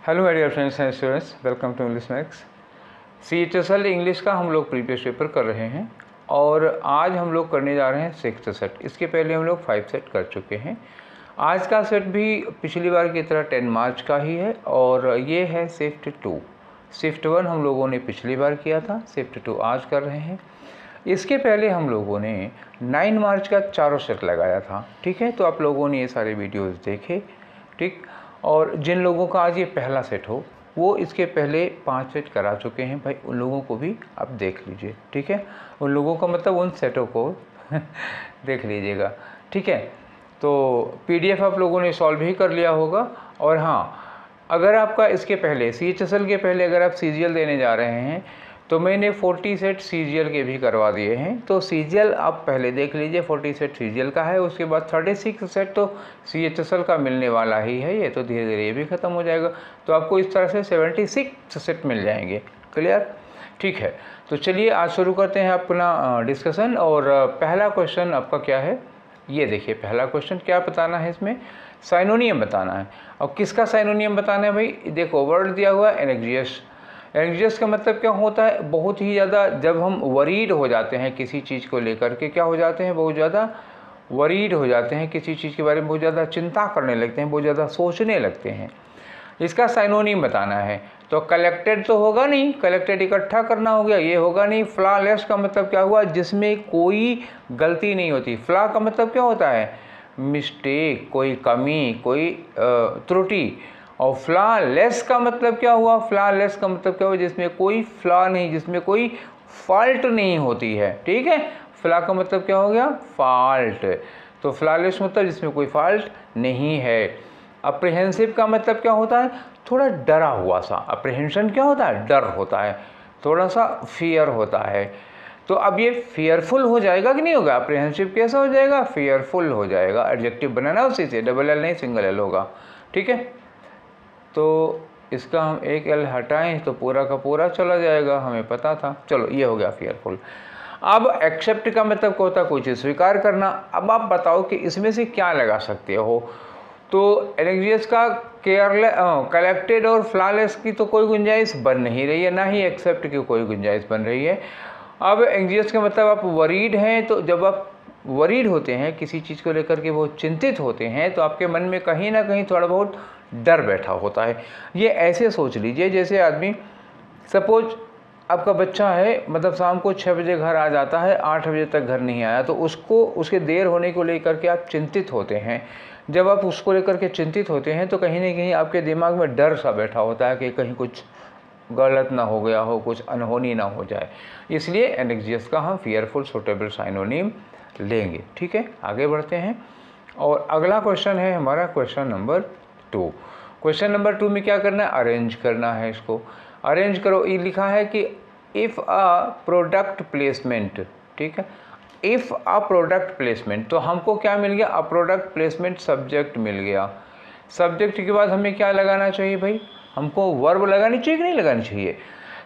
Hello my dear friends and students, welcome to English Max. CHSL English का हम लोग previous paper कर रहे हैं और आज हम लोग करने जा रहे हैं 6th सेट। इसके पहले हम लोग 5 सेट कर चुके हैं। आज का सेट भी पिछली बार की तरह 10 मार्च का ही है और ये है शिफ्ट 2। शिफ्ट 1 हम लोगों ने पिछली बार किया था, शिफ्ट 2 आज कर रहे हैं। इसके पहले हम लोगों ने 9 मार्च का चारों सेट लगाया था, ठीक है। तो आप लोगों ने ये सारे वीडियोज़ देखे, ठीक। और जिन लोगों का आज ये पहला सेट हो वो इसके पहले 5 सेट करा चुके हैं भाई, उन लोगों को भी आप देख लीजिए, ठीक है। उन लोगों का मतलब उन सेटों को देख लीजिएगा, ठीक है। तो PDF आप लोगों ने सॉल्व ही कर लिया होगा। और हाँ, अगर आपका इसके पहले CHSL के पहले अगर आप CGL देने जा रहे हैं तो मैंने 40 सेट CGL के भी करवा दिए हैं। तो CGL आप पहले देख लीजिए, 40 सेट CGL का है, उसके बाद 36 सेट तो CHSL का मिलने वाला ही है। ये तो धीरे धीरे ये भी ख़त्म हो जाएगा, तो आपको इस तरह से 76 सेट मिल जाएंगे। क्लियर, ठीक है। तो चलिए आज शुरू करते हैं अपना डिस्कशन। और पहला क्वेश्चन आपका क्या है, ये देखिए। पहला क्वेश्चन क्या बताना है, इसमें साइनोनियम बताना है। और किसका साइनोनियम बताना है भाई, देखो वर्ड दिया हुआ है एनेक्सियस। एनेक्सियस का मतलब क्या होता है, बहुत ही ज़्यादा जब हम वरीड हो जाते हैं किसी चीज़ को लेकर के, क्या हो जाते हैं, बहुत ज़्यादा वरीड हो जाते हैं किसी चीज़ के बारे में, बहुत ज़्यादा चिंता करने लगते हैं, बहुत ज़्यादा सोचने लगते हैं। इसका साइनोनिम बताना है। तो कलेक्टेड तो होगा नहीं, कलेक्टेड इकट्ठा करना हो गया, ये होगा नहीं। फ्लॉलेस का मतलब क्या हुआ, जिसमें कोई गलती नहीं होती। फ्लॉ का मतलब क्या होता है, मिस्टेक, कोई कमी, कोई त्रुटि। और फ्लॉलेस का मतलब क्या हुआ, फ्लॉलेस का मतलब क्या हुआ, जिसमें कोई फ्लॉ नहीं, जिसमें कोई फॉल्ट नहीं होती है, ठीक है। फ्लॉ का मतलब क्या हो गया, फॉल्ट। तो फ्लॉलेस मतलब जिसमें कोई फॉल्ट नहीं है। अप्रीहेंसिव का मतलब क्या होता है, थोड़ा डरा हुआ सा। अप्रीहेंशन क्या होता है, डर होता है, थोड़ा सा फियर होता है। तो अब ये फियरफुल हो जाएगा कि नहीं होगा, अप्रीहेंसिव कैसा हो जाएगा, फियरफुल हो जाएगा। एडजेक्टिव बनाना उसी से, डबल एल नहीं सिंगल एल होगा, ठीक है। तो इसका हम एक एल हटाएं तो पूरा का पूरा चला जाएगा, हमें पता था। चलो ये हो गया फियरफुल। अब एक्सेप्ट का मतलब क्या होता है, कोई चीज़ स्वीकार करना। अब आप बताओ कि इसमें से क्या लगा सकते हो। तो एनेक्सियस का कलेक्टेड और फ्लॉलेस की तो कोई गुंजाइश बन नहीं रही है, ना ही एक्सेप्ट की कोई गुंजाइश बन रही है। अब एंग्जियस का मतलब आप वरीड हैं, तो जब आप वरीड होते हैं किसी चीज़ को लेकर के, बहुत चिंतित होते हैं, तो आपके मन में कहीं ना कहीं थोड़ा बहुत डर बैठा होता है। ये ऐसे सोच लीजिए जैसे आदमी, सपोज आपका बच्चा है, मतलब शाम को 6 बजे घर आ जाता है, 8 बजे तक घर नहीं आया, तो उसको उसके देर होने को लेकर के आप चिंतित होते हैं। जब आप उसको लेकर के चिंतित होते हैं तो कहीं ना कहीं आपके दिमाग में डर सा बैठा होता है कि कहीं कुछ गलत ना हो गया हो, कुछ अनहोनी ना हो जाए। इसलिए एनेक्सियस का हम फियरफुल सूटेबल साइनोनिम लेंगे, ठीक है। आगे बढ़ते हैं और अगला क्वेश्चन है हमारा क्वेश्चन नंबर 2। क्वेश्चन नंबर 2 में क्या करना है, अरेंज करना है। इसको अरेंज करो। ये लिखा है कि इफ़ अ प्रोडक्ट प्लेसमेंट, ठीक है। इफ़ अ प्रोडक्ट प्लेसमेंट, तो हमको क्या मिल गया, अ प्रोडक्ट प्लेसमेंट सब्जेक्ट मिल गया। सब्जेक्ट के बाद हमें क्या लगाना चाहिए भाई, हमको वर्ब लगानी चाहिए कि नहीं लगानी चाहिए।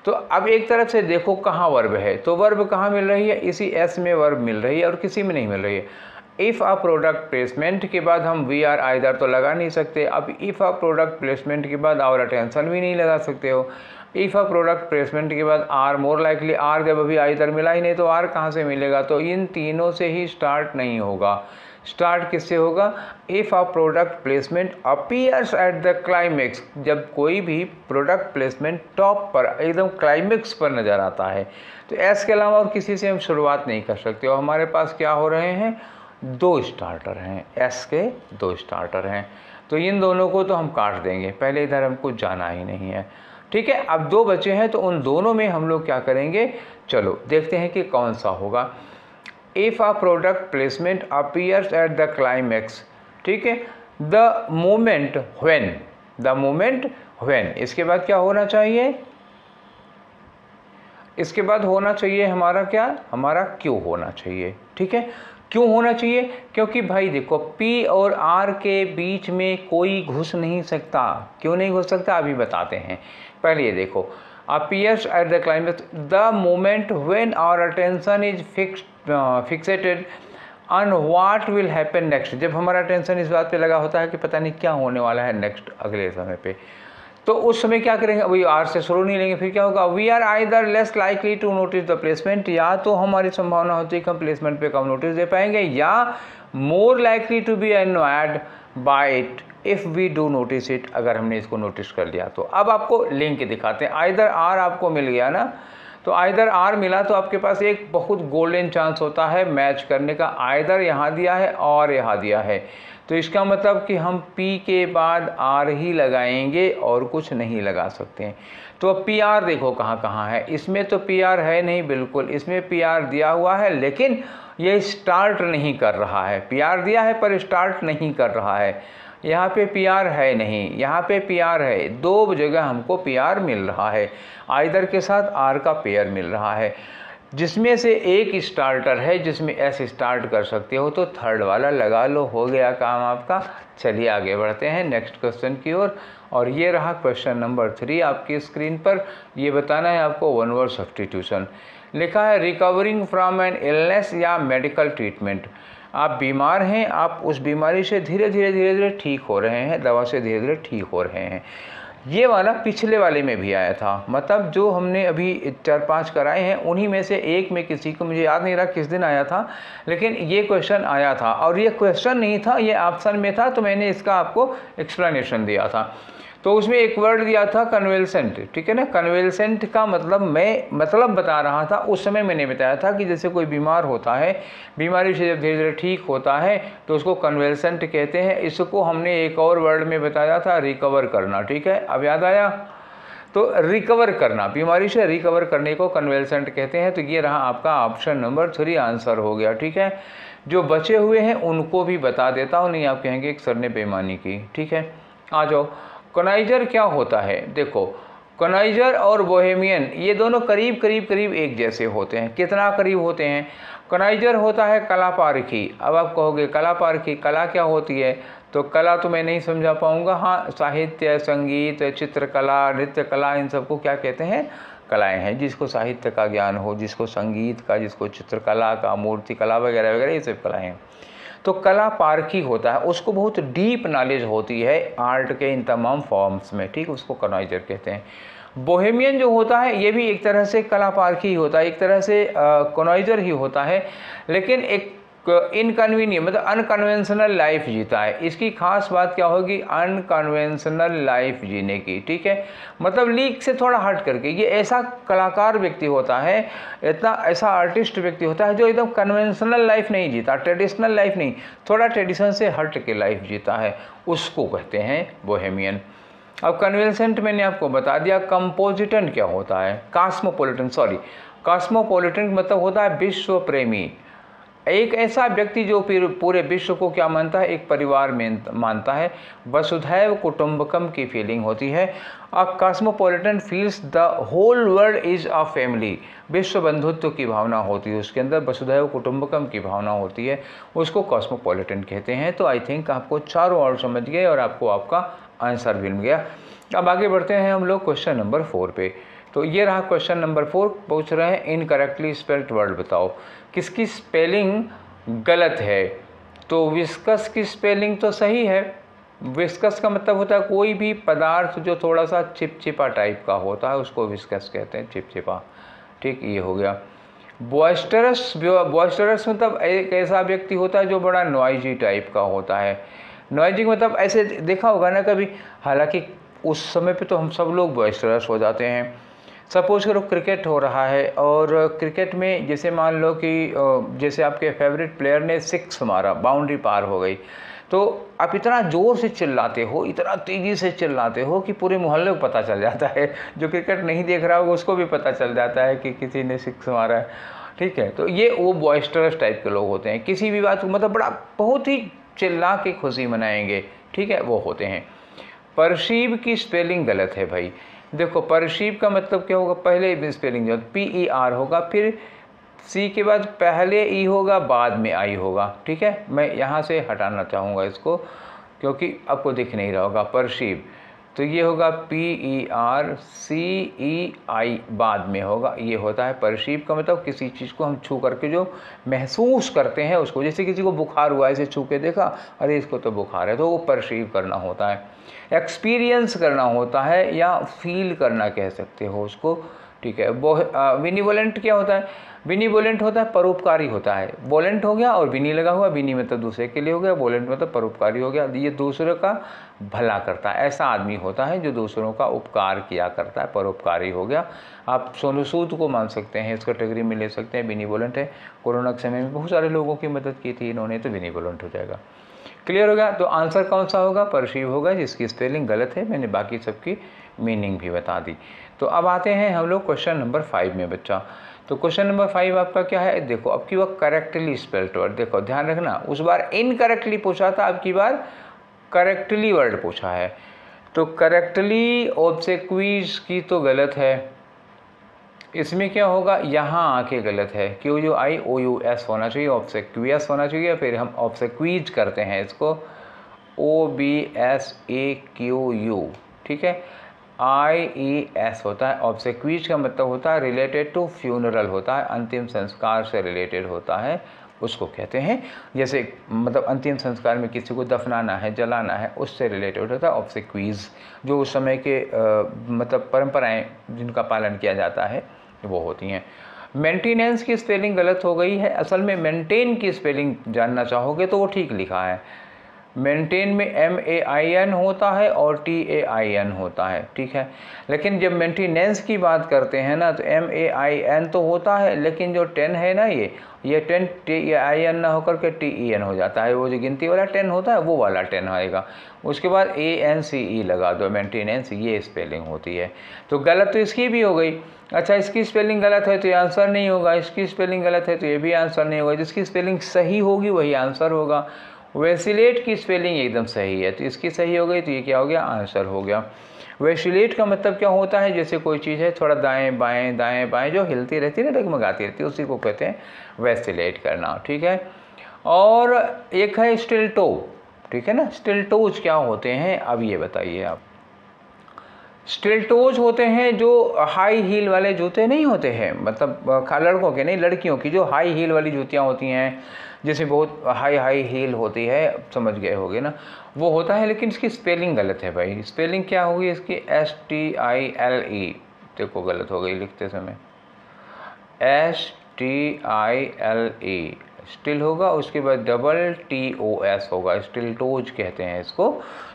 तो अब एक तरफ से देखो कहाँ वर्ब है, तो वर्ब कहाँ मिल रही है, इसी एस में वर्ब मिल रही है और किसी में नहीं मिल रही है। इफ़ अ प्रोडक्ट प्लेसमेंट के बाद हम वी आर आइदर तो लगा नहीं सकते। अब इफ़ अ प्रोडक्ट प्लेसमेंट के बाद आवर अटेंशन भी नहीं लगा सकते हो। इफ़ अ प्रोडक्ट प्लेसमेंट के बाद आर, मोर लाइकली आर, जब अभी आइदर मिला ही नहीं तो आर कहाँ से मिलेगा। तो इन तीनों से ही स्टार्ट नहीं होगा। स्टार्ट किससे होगा, if a product placement appears at the climax, जब कोई भी प्रोडक्ट प्लेसमेंट टॉप पर, एकदम क्लाइमेक्स पर नज़र आता है। तो एस के अलावा और किसी से हम शुरुआत नहीं कर सकते। और हमारे पास क्या हो रहे हैं, 2 स्टार्टर हैं, एस के 2 स्टार्टर हैं। तो इन दोनों को तो हम काट देंगे, पहले इधर हमको जाना ही नहीं है, ठीक है। अब 2 बचे हैं, तो उन दोनों में हम लोग क्या करेंगे, चलो देखते हैं कि कौन सा होगा। If a product placement appears at the climax, ठीक है, the moment when, the moment when, इसके बाद क्या होना चाहिए, इसके बाद होना चाहिए हमारा क्या, हमारा क्यों होना चाहिए, ठीक है। क्यों होना चाहिए, क्योंकि भाई देखो P और R के बीच में कोई घुस नहीं सकता। क्यों नहीं घुस सकता, अभी बताते हैं। पहले ये देखो, appears at the climax the moment when our attention is fixated on what will happen next, जब हमारा अटेंशन इस बात पे लगा होता है कि पता नहीं क्या होने वाला है नेक्स्ट, अगले समय पे। तो उस समय क्या करेंगे, अभी आर से शुरू नहीं लेंगे, फिर क्या होगा, we are either less likely to notice the placement, या तो हमारी संभावना होती है कि हम प्लेसमेंट पे कम नोटिस दे पाएंगे, या more likely to be annoyed by it if we do notice it, अगर हमने इसको नोटिस कर लिया तो। अब आपको लिंक दिखाते हैं, आइदर आर आपको मिल गया ना, तो आइदर आर मिला तो आपके पास एक बहुत गोल्डन चांस होता है मैच करने का, आइदर यहाँ दिया है और यहाँ दिया है, तो इसका मतलब कि हम P के बाद R ही लगाएंगे और कुछ नहीं लगा सकते हैं। तो अब PR देखो कहाँ कहाँ है, इसमें तो PR है नहीं बिल्कुल, इसमें PR दिया हुआ है लेकिन ये स्टार्ट नहीं कर रहा है, PR दिया है पर स्टार्ट नहीं कर रहा है, यहाँ पे PR है नहीं, यहाँ पे PR है, दो जगह हमको PR मिल रहा है, आइदर के साथ R का पेयर मिल रहा है, जिसमें से एक स्टार्टर है जिसमें S स्टार्ट कर सकते हो, तो थर्ड वाला लगा लो, हो गया काम आपका। चलिए आगे बढ़ते हैं नेक्स्ट क्वेश्चन की ओर, और ये रहा क्वेश्चन नंबर 3 आपकी स्क्रीन पर। ये बताना है आपको वन वर्ड सब्स्टिट्यूशन। लिखा है रिकवरिंग फ्रॉम एन इलनेस या मेडिकल ट्रीटमेंट, आप बीमार हैं, आप उस बीमारी से धीरे धीरे ठीक हो रहे हैं, दवा से धीरे धीरे ठीक हो रहे हैं। ये वाला पिछले वाले में भी आया था, मतलब जो हमने अभी 4-5 कराए हैं उन्हीं में से एक में, किसी को मुझे याद नहीं रहा किस दिन आया था, लेकिन ये क्वेश्चन आया था, और ये क्वेश्चन नहीं था, ये ऑप्शन में था, तो मैंने इसका आपको एक्सप्लेनेशन दिया था। तो उसमें एक वर्ड दिया था कन्वेल्सेंट, ठीक है ना। कन्वेल्सेंट का मतलब मैं मतलब बता रहा था, उस समय मैंने बताया था कि जैसे कोई बीमार होता है, बीमारी से जब धीरे धीरे ठीक होता है तो उसको कन्वेल्सेंट कहते हैं। इसको हमने एक और वर्ड में बताया था रिकवर करना, ठीक है, अब याद आया। तो रिकवर करना, बीमारी से रिकवर करने को कन्वेल्सेंट कहते हैं। तो ये रहा आपका ऑप्शन नंबर 3 आंसर हो गया, ठीक है। जो बचे हुए हैं उनको भी बता देता हूँ, नहीं आप कहेंगे एक सर ने बेईमानी की, ठीक है। आ जाओ, कनाइजर क्या होता है, देखो कनाइजर और बोहेमियन ये दोनों करीब एक जैसे होते हैं। कितना करीब होते हैं, कनाइजर होता है कला पारखी। अब आप कहोगे कला पारखी, कला क्या होती है, तो कला तो मैं नहीं समझा पाऊंगा। हाँ, साहित्य, संगीत, चित्रकला, नृत्य कला, इन सबको क्या कहते हैं, कलाएं हैं। जिसको साहित्य का ज्ञान हो, जिसको संगीत का, जिसको चित्रकला का, मूर्ति कला वगैरह वगैरह, ये सब कलाएं हैं। तो कला पारखी होता है, उसको बहुत डीप नॉलेज होती है आर्ट के इन तमाम फॉर्म्स में, ठीक, उसको कनाइजर कहते हैं। बोहेमियन जो होता है ये भी एक तरह से कला पारखी ही होता है, एक तरह से कनाइजर ही होता है, लेकिन एक इनकन्वीनियंट मतलब अनकन्वेंशनल लाइफ जीता है। इसकी खास बात क्या होगी, अनकन्वेंशनल लाइफ जीने की, ठीक है, मतलब लीक से थोड़ा हट करके। ये ऐसा कलाकार व्यक्ति होता है, इतना ऐसा आर्टिस्ट व्यक्ति होता है जो एकदम कन्वेंशनल लाइफ नहीं जीता, ट्रेडिशनल लाइफ नहीं, थोड़ा ट्रेडिशन से हट के लाइफ जीता है, उसको कहते हैं बोहेमियन। अब कन्वेंसेंट मैंने आपको बता दिया। कंपोजिटन क्या होता है, कॉस्मोपॉलिटन मतलब होता है विश्व प्रेमी, एक ऐसा व्यक्ति जो पूरे विश्व को क्या मानता है, एक परिवार में मानता है। वसुधैव कुटुंबकम की फीलिंग होती है। A cosmopolitan feels the whole world is a family, विश्व बंधुत्व की भावना होती है, उसके अंदर वसुधैव कुटुंबकम की भावना होती है, उसको कॉस्मोपॉलिटन कहते हैं। तो आई थिंक आपको चारों ओर समझ गए और आपको आपका आंसर भी मिल गया। अब आगे बढ़ते हैं हम लोग क्वेश्चन नंबर 4 पे। तो ये रहा क्वेश्चन नंबर 4, पूछ रहे हैं इनकरेक्टली स्पेल्ड वर्ड बताओ, किसकी स्पेलिंग गलत है। तो विस्कस की स्पेलिंग तो सही है। विस्कस का मतलब होता है कोई भी पदार्थ जो थोड़ा सा चिपचिपा टाइप का होता है उसको विस्कस कहते हैं, चिपचिपा, ठीक, ये हो गया। बॉयस्टरस मतलब एक ऐसा व्यक्ति होता है जो बड़ा नॉइजी टाइप का होता है। नॉइजी मतलब ऐसे देखा होगा ना कभी, हालांकि उस समय पे तो हम सब लोग बॉयस्टरस हो जाते हैं। सपोज करो क्रिकेट हो रहा है और क्रिकेट में जैसे मान लो कि जैसे आपके फेवरेट प्लेयर ने 6 मारा, बाउंड्री पार हो गई, तो आप इतना ज़ोर से चिल्लाते हो, इतना तेज़ी से चिल्लाते हो कि पूरे मोहल्ले को पता चल जाता है। जो क्रिकेट नहीं देख रहा होगा उसको भी पता चल जाता है कि किसी ने 6 मारा है, ठीक है। तो ये वो बॉयस्टरस टाइप के लोग होते हैं, किसी भी बात को मतलब बड़ा बहुत ही चिल्ला के खुशी मनाएंगे, ठीक है, वो होते हैं। परसीव की स्पेलिंग गलत है भाई। देखो परसीव का मतलब क्या होगा, पहले स्पेलिंग जो PER होगा, फिर C के बाद पहले E होगा, बाद में I होगा, ठीक है। मैं यहाँ से हटाना चाहूँगा इसको क्योंकि आपको दिख नहीं रहा होगा। परसीव तो ये होगा PERCEI बाद में होगा, ये होता है परसीव का मतलब किसी चीज़ को हम छू करके जो महसूस करते हैं उसको, जैसे किसी को बुखार हुआ ऐसे छू के देखा, अरे इसको तो बुखार है, तो वो परसीव करना होता है। एक्सपीरियंस करना होता है या फील करना कह सकते हो उसको, ठीक है। विनिवोलेंट क्या होता है? विनिवोलेंट होता है परोपकारी होता है। वोलेंट हो गया और विनी लगा हुआ, विनी मतलब दूसरे के लिए हो गया, वोलेंट मतलब परोपकारी हो गया। ये दूसरों का भला करता है, ऐसा आदमी होता है जो दूसरों का उपकार किया करता है, परोपकारी हो गया। आप सोनू सूद को मान सकते हैं, इस कैटेगरी में ले सकते हैं, विनिवोलेंट है। कोरोना के समय में बहुत सारे लोगों की मदद की थी इन्होंने, तो विनिवोलेंट हो जाएगा। क्लियर हो गया? तो आंसर कौन सा होगा? परसीव होगा, जिसकी स्पेलिंग गलत है। मैंने बाकी सबकी मीनिंग भी बता दी। तो अब आते हैं हम लोग क्वेश्चन नंबर 5 में बच्चा। तो क्वेश्चन नंबर 5 आपका क्या है? देखो अब की बार करेक्टली स्पेल्ड वर्ड, देखो ध्यान रखना, उस बार इनकरेक्टली पूछा था, अब की बार करेक्टली वर्ड पूछा है। तो करेक्टली ऑब्सेक्वीज की तो गलत है, इसमें क्या होगा? यहाँ आके गलत है, QUIOUS होना चाहिए, ऑब्सेक्वियस होना चाहिए। फिर हम ऑब्सेक्वीज करते हैं इसको, OBSAQU, ठीक है। IES होता है। ऑब्सेक्वीज का मतलब होता है रिलेटेड टू फ्यूनरल होता है, अंतिम संस्कार से रिलेटेड होता है, उसको कहते हैं। जैसे मतलब अंतिम संस्कार में किसी को दफनाना है, जलाना है, उससे रिलेटेड होता है ऑब्सेक्वीज। जो उस समय के मतलब परंपराएं जिनका पालन किया जाता है वो होती हैं। मेंटेनेंस की स्पेलिंग गलत हो गई है, असल में मेंटेन की स्पेलिंग जानना चाहोगे तो वो ठीक लिखा है। मेंटेन में MAIN होता है और TAIN होता है, ठीक है। लेकिन जब मेंटेनेंस की बात करते हैं ना तो MAIN तो होता है, लेकिन जो 10 है ना ये 10 TAIN ना होकर के TEN हो जाता है। वो जो गिनती वाला 10 होता है वो वाला 10 आएगा, उसके बाद ANCE लगा दो, मेंटेनेंस, ये स्पेलिंग होती है। तो गलत तो इसकी भी हो गई। अच्छा, इसकी स्पेलिंग गलत है तो ये आंसर नहीं होगा, इसकी स्पेलिंग गलत है तो ये भी आंसर नहीं होगा। जिसकी स्पेलिंग सही होगी वही आंसर होगा। वेसिलेट की स्पेलिंग एकदम सही है तो इसकी सही हो गई, तो ये क्या हो गया? आंसर हो गया। वेसिलेट का मतलब क्या होता है? जैसे कोई चीज़ है थोड़ा दाएं बाएं जो हिलती रहती है ना, डगमगाती रहती है, उसी को कहते हैं वेसिलेट करना, ठीक है। और एक है स्टिल्टो, ठीक है ना। स्टिल्टोज क्या होते हैं अब ये बताइए आप। स्टिल्टोज होते हैं जो हाई हील वाले जूते नहीं होते हैं, मतलब लड़कों के नहीं, लड़कियों की जो हाई हील वाली जूतियाँ होती हैं, जैसे बहुत हाई हील होती है, समझ गए होगे ना, वो होता है। लेकिन इसकी स्पेलिंग गलत है भाई। स्पेलिंग क्या होगी इसकी? STILE, देखो गलत हो गई लिखते समय, STILE स्टिल होगा, उसके बाद TOS होगा, स्टिल्टोज कहते हैं इसको।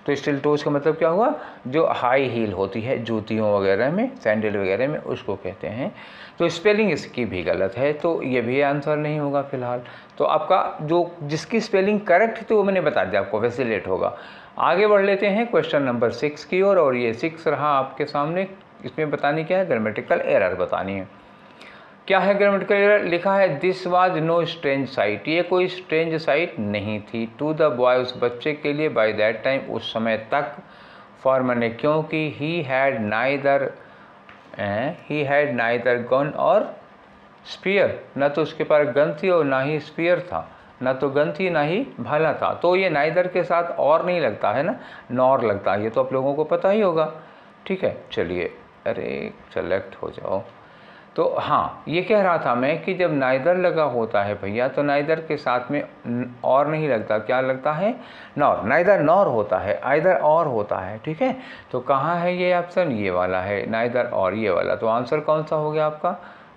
तो स्टिल्टोज का मतलब क्या हुआ? जो हाई हील होती है जूतियों वगैरह में, सैंडल वगैरह में, उसको कहते हैं। तो स्पेलिंग इसकी भी गलत है, तो ये भी आंसर नहीं होगा फिलहाल। तो आपका जो जिसकी स्पेलिंग करेक्ट थी वो मैंने बता दिया आपको, वेसिलेट होगा। आगे बढ़ लेते हैं क्वेश्चन नंबर 6 की ओर, और ये 6 रहा आपके सामने। इसमें बतानी क्या है? ग्रामेटिकल एरर बतानी है। क्या है ग्रामेटिकल एरर? लिखा है this was no strange site, ये कोई स्ट्रेंज साइट नहीं थी। टू द बॉय, उस बच्चे के लिए, बाय दैट टाइम, उस समय तक, फॉर मैंने, क्योंकि ही हैड नाइदर गन और स्पीयर, ना तो उसके पास गन थी और ना ही स्पीयर था, ना तो गन थी ना ही भाला था। तो ये नाइदर के साथ और नहीं लगता है ना, नॉर लगता है, ये तो आप लोगों को पता ही होगा, ठीक है। चलिए, अरे सेलेक्ट हो जाओ। तो हाँ, ये कह रहा था मैं कि जब नाइदर लगा होता है भैया, तो नाइदर के साथ में और नहीं लगता, क्या लगता है? नॉर। नाइदर नॉर होता है, आइदर और होता है, ठीक है। तो कहाँ है ये ऑप्शन? ये वाला है, नाइदर और, ये वाला। तो आंसर कौन सा हो गया आपका?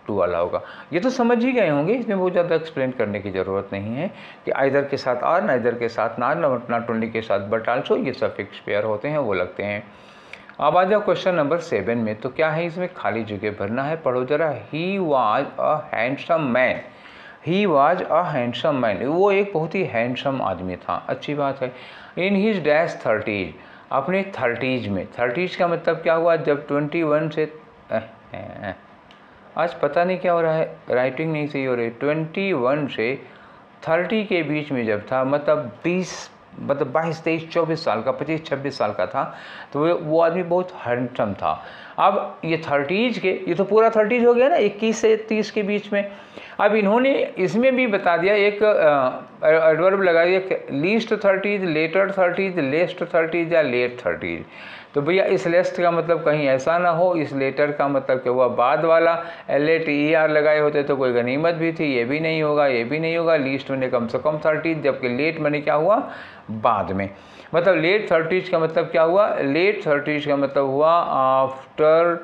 2 वाला होगा। ये तो समझ ही गए होंगे, इसमें बहुत ज़्यादा एक्सप्लेन करने की ज़रूरत नहीं है कि आइदर के साथ और, नाइदर के साथ नॉट ओनली के साथ बट आल्सो, ये सफिक्स पेयर होते हैं, वो लगते हैं। अब आ जाओ क्वेश्चन नंबर 7 में। तो क्या है इसमें? खाली जगह भरना है, पढ़ो जरा। He was a handsome man, he was a handsome man, वो एक बहुत ही हैंडसम आदमी था, अच्छी बात है। इन हिज डैश 30s, अपने 30s में। 30s का मतलब क्या हुआ? जब 21 से आज पता नहीं क्या हो रहा है, राइटिंग नहीं सही हो रही। 21 से 30 के बीच में जब था, मतलब 22, 23, 24 साल का, 25, 26 साल का था, तो वो आदमी बहुत हैंडसम था। अब ये 30s के, ये तो पूरा 30s हो गया ना, 21 से 30 के बीच में। अब इन्होंने इसमें भी बता दिया, एक एडवर्ब लगा दिया, least 30s, letter 30s, लेस्ट 30s या लेट 30s। तो भैया इस लेस्ट का मतलब कहीं ऐसा ना हो, इस लेटर का मतलब क्या हुआ बाद वाला, LATER लगाए होते तो कोई गनीमत भी थी, ये भी नहीं होगा, ये भी नहीं होगा। लीस्ट मैंने कम से कम 30, जबकि लेट मैंने क्या हुआ बाद में, मतलब लेट 30s का मतलब क्या हुआ, लेट 30s का मतलब हुआ आफ्टर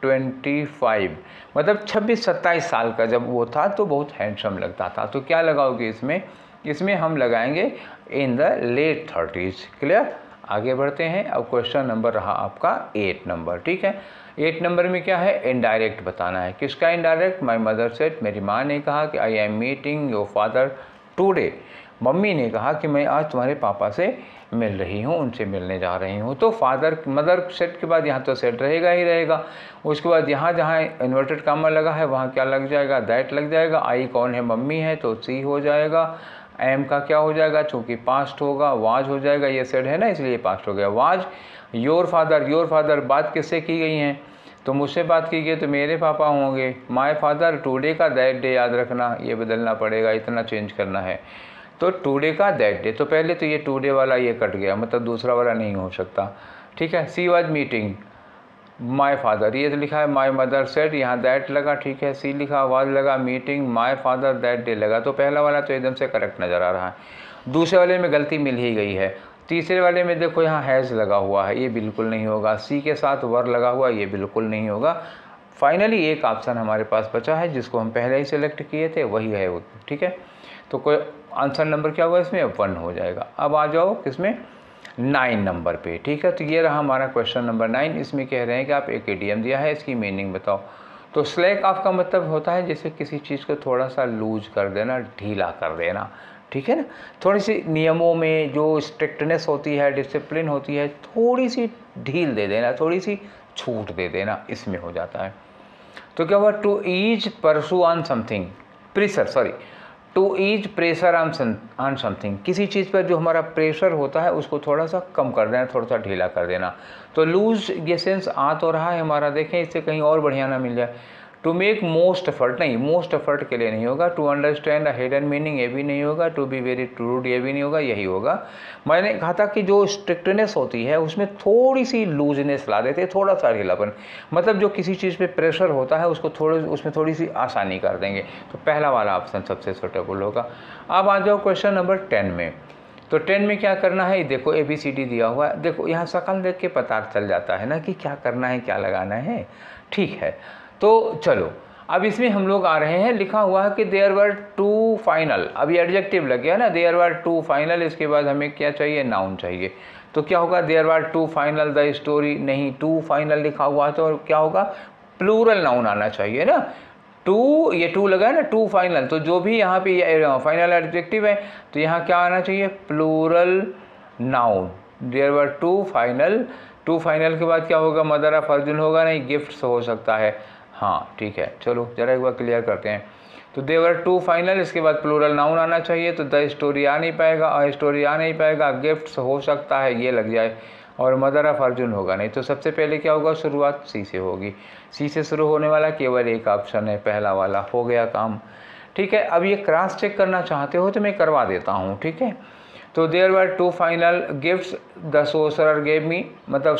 25, मतलब 26-27 साल का जब वो था तो बहुत हैंडसम लगता था। तो क्या लगाओगे इसमें, इसमें हम लगाएंगे in the late 30s। Clear, आगे बढ़ते हैं। अब क्वेश्चन नंबर रहा आपका 8 नंबर, ठीक है। 8 नंबर में क्या है, इनडायरेक्ट बताना है। किसका इनडायरेक्ट, माई मदर सेड, मेरी माँ ने कहा कि I am meeting your father today, mummy ने कहा कि मैं आज तुम्हारे पापा से मिल रही हूँ, उनसे मिलने जा रही हूँ। तो फादर, मदर सेट के बाद यहाँ तो सेट रहेगा ही रहेगा, उसके बाद यहाँ जहाँ इन्वर्टेड कामा लगा है वहाँ क्या लग जाएगा, दैट लग जाएगा। आई कौन है, मम्मी है, तो सी हो जाएगा। एम का क्या हो जाएगा, चूँकि पास्ट होगा, वाज हो जाएगा, ये सेट है ना इसलिए पास्ट हो गया वाज। योर फादर बात किससे की गई है, तो मुझसे बात की गई तो मेरे पापा होंगे। माय फादर, टुडे का दैट डे याद रखना, ये बदलना पड़ेगा, इतना चेंज करना है। तो टुडे का दैट डे, तो पहले तो ये टुडे वाला ये कट गया, मतलब दूसरा वाला नहीं हो सकता, ठीक है। She was meeting my father, ये तो लिखा है माय मदर सेड, यहाँ दैट लगा, ठीक है। सी लिखा, वाज लगा, meeting my father that day लगा, तो पहला वाला तो एकदम से करेक्ट नज़र आ रहा है। दूसरे वाले में गलती मिल ही गई है। तीसरे वाले में देखो यहाँ हैज़ लगा हुआ है, ये बिल्कुल नहीं होगा। सी के साथ वर लगा हुआ, ये बिल्कुल नहीं होगा। फाइनली एक ऑप्शन हमारे पास बचा है जिसको हम पहले ही सेलेक्ट किए थे, वही है वो, ठीक है। तो कोई आंसर नंबर क्या हुआ इसमें, 1 हो जाएगा। अब आ जाओ किसमें, 9 नंबर पे, ठीक है। तो ये रहा हमारा क्वेश्चन नंबर 9। इसमें कह रहे हैं कि आप एक इडियम दिया है, इसकी मीनिंग बताओ। तो स्लैक ऑफ का मतलब होता है जैसे किसी चीज़ को थोड़ा सा लूज कर देना, ढीला कर देना, ठीक है ना। थोड़ी सी नियमों में जो स्ट्रिक्टनेस होती है, डिसिप्लिन होती है, थोड़ी सी ढील दे देना, थोड़ी सी छूट दे देना, इसमें हो जाता है। तो क्या हुआ, to ease pressure on something, pressure, sorry, to ease pressure on something, किसी चीज़ पर जो हमारा प्रेशर होता है उसको थोड़ा सा कम कर देना, थोड़ा सा ढीला कर देना। तो लूज ये सेंस आ तो रहा है हमारा, देखें इससे कहीं और बढ़िया ना मिल जाए। टू मेक मोस्ट एफर्ट, नहीं, मोस्ट एफर्ट के लिए नहीं होगा। To understand a hidden meaning, ये भी नहीं होगा। टू बी वेरी ट्रूड, ये भी नहीं होगा, यही होगा। मैंने कहा था कि जो स्ट्रिक्टनेस होती है उसमें थोड़ी सी लूजनेस ला देते, थोड़ा सा ढीलापन, मतलब जो किसी चीज़ पे प्रेशर होता है उसको उसमें थोड़ी सी आसानी कर देंगे। तो पहला वाला ऑप्शन सबसे सूटेबल होगा। अब आ जाओ क्वेश्चन नंबर 10 में। तो 10 में क्या करना है, देखो ABCD दिया हुआ है, देखो यहाँ शक्ल देख के पता चल जाता है ना कि क्या करना है, क्या लगाना है, ठीक है। तो चलो अब इसमें हम लोग आ रहे हैं, लिखा हुआ है कि देयर वर 2 फाइनल, अभी एडजेक्टिव लग गया ना, देयर वर 2 फाइनल, इसके बाद हमें क्या चाहिए, नाउन चाहिए। तो क्या होगा, there were 2 final the story, नहीं 2 फाइनल लिखा हुआ है तो क्या होगा, प्लूरल नाउन आना चाहिए ना। 2, ये 2 लगा है ना, 2 फाइनल, तो जो भी यहाँ पे फाइनल एडजेक्टिव है तो यहाँ क्या आना चाहिए, plural noun. There were 2 final, 2 final के बाद क्या होगा, मदर ऑफ अर्जुन होगा, नहीं गिफ्ट्स हो सकता है, हाँ ठीक है। चलो जरा एक बार क्लियर करते हैं। तो देवर 2 फाइनल, इसके बाद प्लूरल नाउन आना चाहिए, तो द स्टोरी आ नहीं पाएगा, अ स्टोरी आ नहीं पाएगा, गिफ्ट्स हो सकता है ये लग जाए, और मदर ऑफ अर्जुन होगा नहीं। तो सबसे पहले क्या होगा, शुरुआत सी से होगी। सी से शुरू होने वाला केवल एक ऑप्शन है, पहला वाला, हो गया काम, ठीक है। अब ये क्रॉस चेक करना चाहते हो तो मैं करवा देता हूँ, ठीक है। तो there were 2 final gifts the sorcerer gave me, मतलब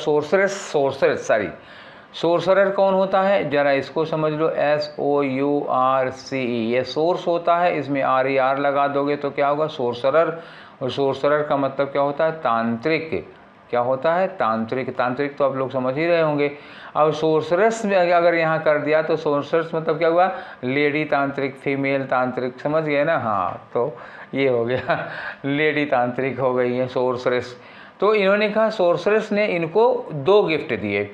सोर्सरर कौन होता है, जरा इसको समझ लो, SOURCE, ये सोर्स होता है, इसमें RER लगा दोगे तो क्या होगा, सोर्सरर। और सोर्सरर का मतलब क्या होता है, तांत्रिक, क्या होता है, तांत्रिक। तांत्रिक तो आप लोग समझ ही रहे होंगे। अब सोर्सरस में अगर यहाँ कर दिया तो सोर्सरस मतलब क्या हुआ, लेडी तांत्रिक, फीमेल तांत्रिक, समझ गए ना, हाँ तो ये हो गया, लेडी तांत्रिक हो गई है सोर्सरस। तो इन्होंने कहा, सोर्सरस ने इनको 2 गिफ्ट दिए,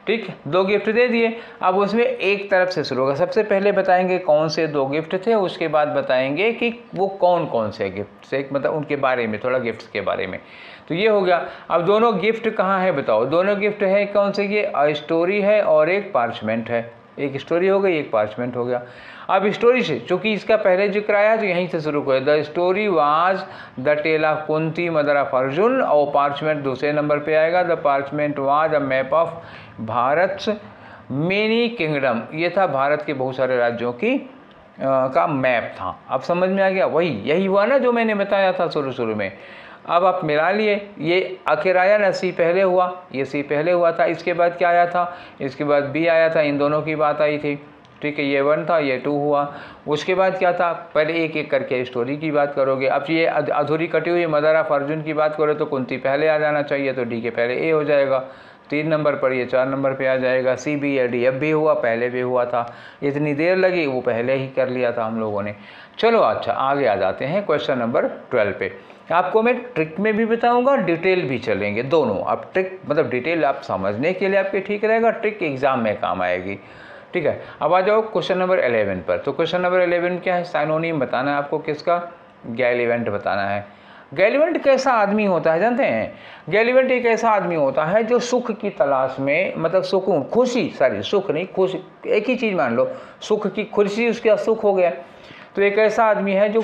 ठीक, 2 गिफ्ट दे दिए। अब उसमें एक तरफ से शुरू होगा, सबसे पहले बताएंगे कौन से 2 गिफ्ट थे, उसके बाद बताएंगे कि वो कौन कौन से गिफ्ट से, मतलब उनके बारे में, थोड़ा गिफ्ट्स के बारे में। तो ये हो गया। अब दोनों गिफ्ट कहाँ है बताओ, दोनों गिफ्ट है कौन से, ये अ स्टोरी है और एक पार्चमेंट है, एक स्टोरी हो गई, एक पार्चमेंट हो गया। अब स्टोरी से, चूँकि इसका पहले जिक्र आया तो यहीं से शुरू हुआ, the story was the tale of Kunti mother of Arjun, और पार्चमेंट दूसरे नंबर पे आएगा, the parchment was a map of Bharat many kingdom, ये था भारत के बहुत सारे राज्यों की का मैप था। अब समझ में आ गया, वही यही हुआ ना जो मैंने बताया था शुरू में। अब आप मिला लिए, ये आखिर आया ना, सी पहले हुआ, ये सी पहले हुआ था, इसके बाद क्या आया था, इसके बाद बी आया था, इन दोनों की बात आई थी, ठीक है, ये 1 था, ये 2 हुआ। उसके बाद क्या था, पहले एक एक करके स्टोरी की बात करोगे। अब ये अधूरी कटी हुई मदर ऑफ अर्जुन की बात करो तो कुंती पहले आ जाना चाहिए, तो डी के पहले ए हो जाएगा, 3 नंबर पर, ये 4 नंबर पे आ जाएगा। सी बी या डी अब भी हुआ, पहले भी हुआ था, इतनी देर लगी, वो पहले ही कर लिया था हम लोगों ने। चलो अच्छा, आगे आ जाते हैं क्वेश्चन नंबर 12 पे। आपको मैं ट्रिक में भी बताऊंगा, डिटेल भी चलेंगे दोनों। अब ट्रिक मतलब डिटेल आप समझने के लिए आपके ठीक रहेगा, ट्रिक एग्जाम में काम आएगी, ठीक है। अब आ जाओ क्वेश्चन नंबर 11 पर। तो क्वेश्चन नंबर 11 क्या है, साइनोनिम बताना है आपको, किसका, गैलीवेंट बताना है। गैलीवेंट कैसा आदमी होता है जानते हैं, गैलीवेंट एक ऐसा आदमी होता है जो सुख की तलाश में, मतलब सुकून, खुशी, सॉरी सुख नहीं, खुशी, एक ही चीज़ मान लो, सुख की खुशी उसका सुख हो गया। तो एक ऐसा आदमी है जो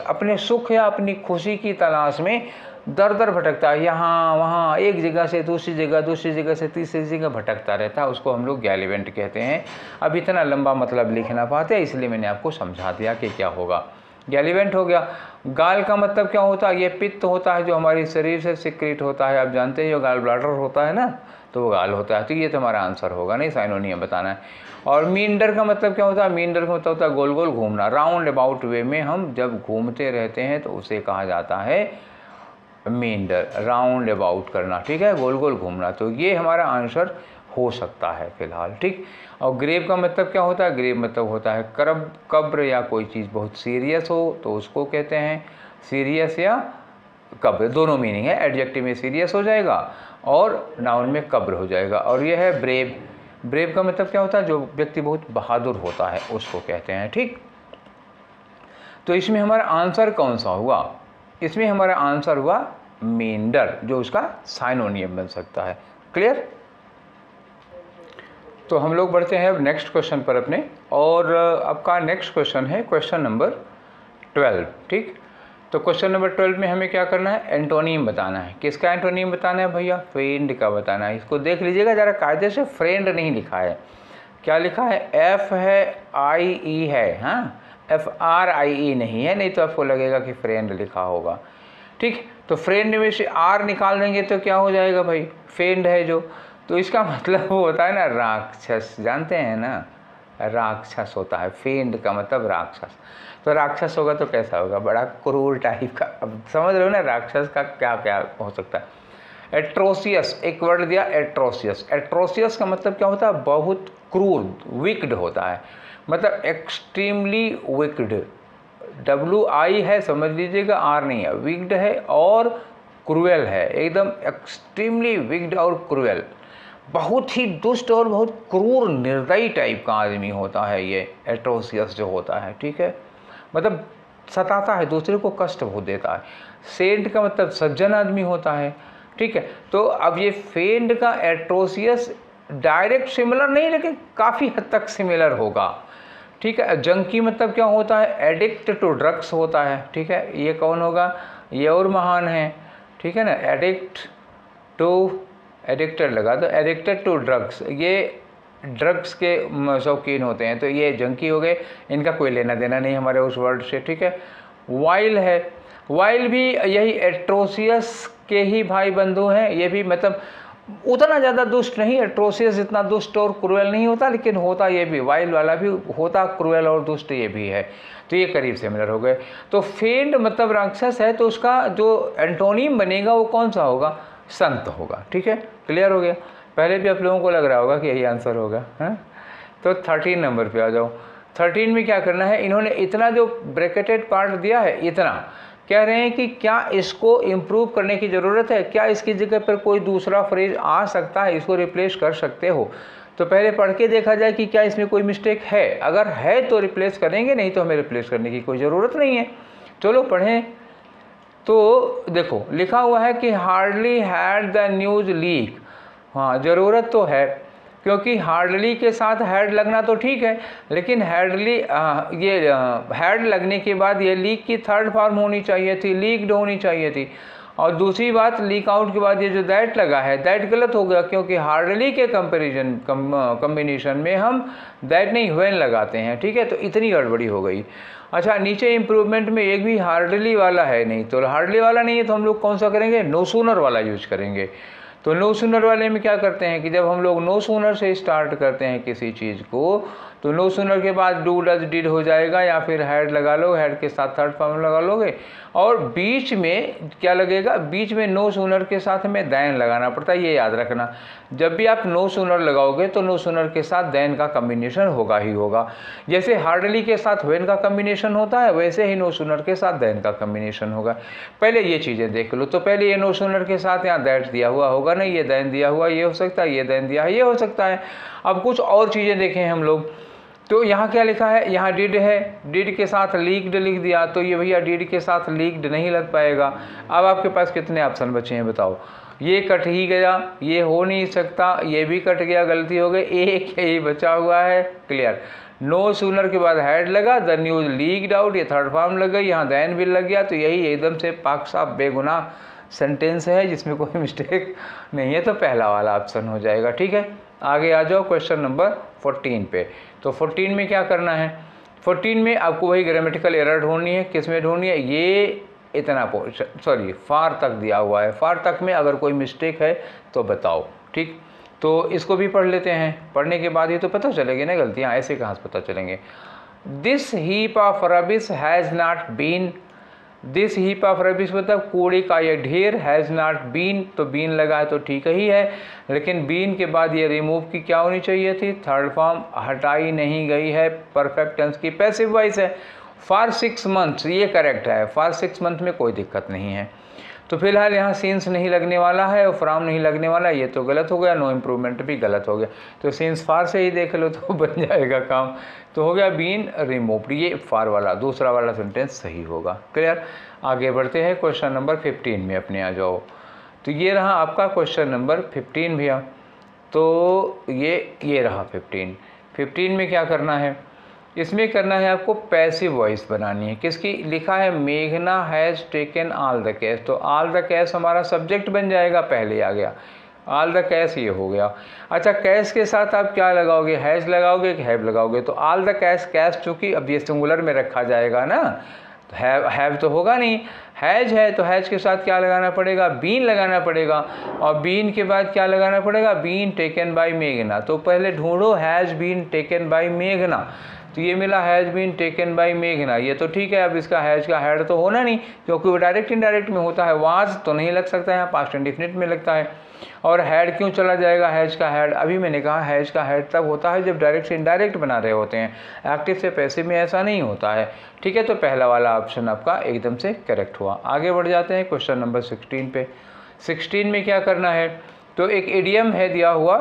अपने सुख या अपनी खुशी की तलाश में दर दर भटकता है, यहाँ वहाँ, एक जगह से दूसरी जगह से तीसरी जगह भटकता रहता है, उसको हम लोग गैलीवेंट कहते हैं। अब इतना लंबा मतलब लिख ना पाते, इसलिए मैंने आपको समझा दिया कि क्या होगा। गैलीवेंट हो गया। गाल का मतलब क्या होता है, ये पित्त होता है जो हमारे शरीर से सिक्रीट होता है, आप जानते हैं जो गाल ब्लाडर होता है ना, तो वो गाल होता है। तो ये तुम्हारा आंसर होगा, नहीं साइनोनियम बताना है। और मींडर का मतलब क्या होता है, मींडर का मतलब होता है गोल गोल घूमना, राउंड अबाउट वे में हम जब घूमते रहते हैं तो उसे कहा जाता है मींडर, राउंड अबाउट करना, ठीक है, गोल गोल घूमना। तो ये हमारा आंसर हो सकता है फिलहाल, ठीक। और ग्रेव का मतलब क्या होता है, ग्रेव मतलब होता है कब्र या कोई चीज़ बहुत सीरियस हो तो उसको कहते हैं सीरियस या कब्र, दोनों मीनिंग है। एडजेक्टिव में सीरियस हो जाएगा और नाउन में कब्र हो जाएगा। और यह है ब्रेव। ब्रेव का मतलब क्या होता है, जो व्यक्ति बहुत बहादुर होता है उसको कहते हैं, ठीक। तो इसमें हमारा आंसर कौन सा हुआ, इसमें हमारा आंसर हुआ मींडर, जो उसका साइनोनियम बन सकता है। क्लियर। तो हम लोग बढ़ते हैं अब नेक्स्ट क्वेश्चन पर अपने, और आपका नेक्स्ट क्वेश्चन है क्वेश्चन नंबर 12, ठीक। तो क्वेश्चन नंबर 12 में हमें क्या करना है, एंटोनिम बताना है। किसका एंटोनिम बताना है भैया, फ्रेंड का बताना है। इसको देख लीजिएगा ज़रा, कायदे से फ्रेंड नहीं लिखा है, क्या लिखा है, एफ है, आई ई है, हाँ, FRIE नहीं है, नहीं तो आपको लगेगा कि फ्रेंड लिखा होगा, ठीक। तो फ्रेंड में से आर निकाल देंगे तो क्या हो जाएगा भाई, फ्रेंड है जो, तो इसका मतलब वो होता है ना राक्षस, जानते हैं ना, राक्षस होता है, फ्रेंड का मतलब राक्षस। तो राक्षस होगा तो कैसा होगा, बड़ा क्रूर टाइप का। अब समझ रहे हो ना राक्षस का क्या क्या हो सकता है। एट्रोसियस, एक वर्ड दिया एट्रोसियस। एट्रोसियस का मतलब क्या होता है, बहुत क्रूर, विक्ड होता है, मतलब एक्सट्रीमली विक्ड। WI है, समझ लीजिएगा, R नहीं है, विक्ड है और क्रूएल है, एकदम एक्सट्रीमली विक्ड और क्रूएल, बहुत ही दुष्ट और बहुत क्रूर निर्दयी टाइप का आदमी होता है ये एट्रोसियस जो होता है, ठीक है, मतलब सताता है, दूसरे को कष्ट बहुत देता है। सेंट का मतलब सज्जन आदमी होता है, ठीक है। तो अब ये फेंड का एट्रोसियस डायरेक्ट सिमिलर नहीं, लेकिन काफ़ी हद तक सिमिलर होगा, ठीक है। जंकी मतलब क्या होता है, एडिक्ट टू ड्रग्स होता है, ठीक है। ये कौन होगा, ये और महान है, ठीक है ना, एडिक्टेड लगा तो एडिक्टेड टू ड्रग्स, ये ड्रग्स के शौकीन होते हैं, तो ये जंकी हो गए, इनका कोई लेना देना नहीं हमारे उस वर्ड से, ठीक है। वाइल है, वाइल भी यही एट्रोसियस के ही भाई बंधु हैं, ये भी मतलब उतना ज़्यादा दुष्ट नहीं, एट्रोसियस इतना दुष्ट और क्रूएल नहीं होता, लेकिन होता ये भी, वाइल वाला भी होता क्रूएल और दुष्ट ये भी है, तो ये करीब सिमिलर हो गए। तो फेंड मतलब राक्षस है, तो उसका जो एंटोनिम बनेगा वो कौन सा होगा, संत होगा, ठीक है। क्लियर हो गया, पहले भी आप लोगों को लग रहा होगा कि यही आंसर होगा, हाँ। तो 13 नंबर पे आ जाओ। 13 में क्या करना है, इन्होंने इतना जो ब्रैकेटेड पार्ट दिया है, इतना कह रहे हैं कि क्या इसको इम्प्रूव करने की ज़रूरत है, क्या इसकी जगह पर कोई दूसरा फ्रेज आ सकता है, इसको रिप्लेस कर सकते हो। तो पहले पढ़ के देखा जाए कि क्या इसमें कोई मिस्टेक है, अगर है तो रिप्लेस करेंगे, नहीं तो हमें रिप्लेस करने की कोई ज़रूरत नहीं है। चलो पढ़ें। तो देखो लिखा हुआ है कि hardly had the news leak, हाँ ज़रूरत तो है, क्योंकि हार्डली के साथ हैड लगना तो ठीक है, लेकिन हार्डली हैड लगने के बाद ये लीक की थर्ड फॉर्म होनी चाहिए थी, लीक्ड होनी चाहिए थी। और दूसरी बात, लीक आउट के बाद ये जो दैट लगा है, दैट गलत हो गया, क्योंकि हार्डली के कम्बिनेशन में हम दैट नहीं व्हेन लगाते हैं, ठीक है। तो इतनी गड़बड़ी हो गई। अच्छा, नीचे इम्प्रूवमेंट में एक भी हार्डली वाला है नहीं, तो हार्डली वाला नहीं है तो हम लोग कौन सा करेंगे, नो सूनर वाला यूज करेंगे। तो नो सूनर वाले में क्या करते हैं कि जब हम लोग नो सूनर से स्टार्ट करते हैं किसी चीज़ को, तो नो सूनर के बाद डू डज डिड हो जाएगा, या फिर हैड लगा लो, हैड के साथ थर्ड फॉर्म लगा लोगे, और बीच में क्या लगेगा, बीच में नो सूनर के साथ में दैन लगाना पड़ता है। ये याद रखना, जब भी आप नो सूनर लगाओगे तो नो सूनर के साथ दैन का कम्बिनेशन होगा ही होगा। जैसे हार्डली के साथ व्हेन का कम्बिनेशन होता है, वैसे ही नो सूनर के साथ दैन का कम्बिनेशन होगा। पहले ये चीज़ें देख लो। तो पहले ये नो सूनर के साथ यहाँ दैट दिया हुआ होगा नहीं, ये दैन दिया हुआ, ये हो सकता है, ये दैन दिया है, ये हो सकता है। अब कुछ और चीज़ें देखें हम लोग। तो यहाँ क्या लिखा है, यहाँ डिड है, डिड के साथ लीक्ड लिख दिया, तो ये भैया डिड के साथ लीक्ड नहीं लग पाएगा। अब आपके पास कितने ऑप्शन बचे हैं बताओ। ये कट ही गया, ये हो नहीं सकता, ये भी कट गया, गलती हो गई, एक यही बचा हुआ है। क्लियर। नो सूनर के बाद हैड लगा, द न्यूज लीक्ड आउट, ये थर्ड फॉर्म लग गई, यहाँ दैन भी लग गया, तो यही एकदम से पाक साफ बेगुनाह सेंटेंस है जिसमें कोई मिस्टेक नहीं है, तो पहला वाला ऑप्शन हो जाएगा। ठीक है, आगे आ जाओ क्वेश्चन नंबर 14 पे। तो 14 में क्या करना है, 14 में आपको वही ग्रामेटिकल एरर ढूंढनी है। किस में ढूंढनी है, ये इतना सॉरी फार तक दिया हुआ है, फार तक में अगर कोई मिस्टेक है तो बताओ। ठीक, तो इसको भी पढ़ लेते हैं, पढ़ने के बाद ही तो पता चलेगी ना गलतियाँ, ऐसे कहाँ से पता चलेंगे। This heap of rubbish has not been, this heap of rubbish मतलब कूड़े का ये ढेर, हैज़ नॉट बीन, तो बीन लगा है तो ठीक ही है, लेकिन बीन के बाद ये रिमूव की क्या होनी चाहिए थी, थर्ड फॉर्म, हटाई नहीं गई है, परफेक्ट टेंस की पैसिव वॉइस है। फॉर 6 मंथ्स ये करेक्ट है, फॉर 6 मंथ में कोई दिक्कत नहीं है। तो फिलहाल यहाँ सीन्स नहीं लगने वाला है और फ्रॉम नहीं लगने वाला, ये तो गलत हो गया, नो इम्प्रूवमेंट भी गलत हो गया। तो सीन्स फार से ही देख लो तो बन जाएगा काम। तो हो गया बीन रिमूव्ड, ये फार वाला दूसरा वाला सेंटेंस सही होगा। क्लियर। आगे बढ़ते हैं क्वेश्चन नंबर 15 में अपने आ जाओ। तो ये रहा आपका क्वेश्चन नंबर 15 भैया। तो ये रहा 15 में क्या करना है, इसमें करना है आपको पैसिव वॉइस बनानी है। किसकी, लिखा है मेघना has taken all the cash, तो ऑल द कैश हमारा सब्जेक्ट बन जाएगा, पहले आ गया ऑल द कैश, ये हो गया। अच्छा, कैश के साथ आप क्या लगाओगे, हैज़ लगाओगे कि हैव लगाओगे, तो ऑल द कैश, कैश चूँकि अब ये सिंगुलर में रखा जाएगा ना, तो हैव तो होगा नहीं, हैज है, तो हैज के साथ क्या लगाना पड़ेगा, बीन लगाना पड़ेगा, और बीन के बाद क्या लगाना पड़ेगा, बीन टेकन बाय मेघना। तो पहले ढूंढो हैज़ बीन टेकन बाय मेघना, तो ये मिला हैज़ बीन टेकन बाय मेघना, ये तो ठीक है। अब इसका हैज का हैड तो होना नहीं, क्योंकि वो डायरेक्ट इनडायरेक्ट में होता है, वाज तो नहीं लग सकता है, यहाँ पास्ट इंडेफिनिट में लगता है। और हैड क्यों चला जाएगा, हैज का हैड, अभी मैंने कहा हैज का हैड तब होता है जब डायरेक्ट से इनडायरेक्ट बना रहे होते हैं, एक्टिव से पैसिव में ऐसा नहीं होता है। ठीक है, तो पहला वाला ऑप्शन आपका एकदम से करेक्ट हुआ। आगे बढ़ जाते हैं क्वेश्चन नंबर 16 पे। 16 में क्या करना है, तो एक इडियम है दिया हुआ,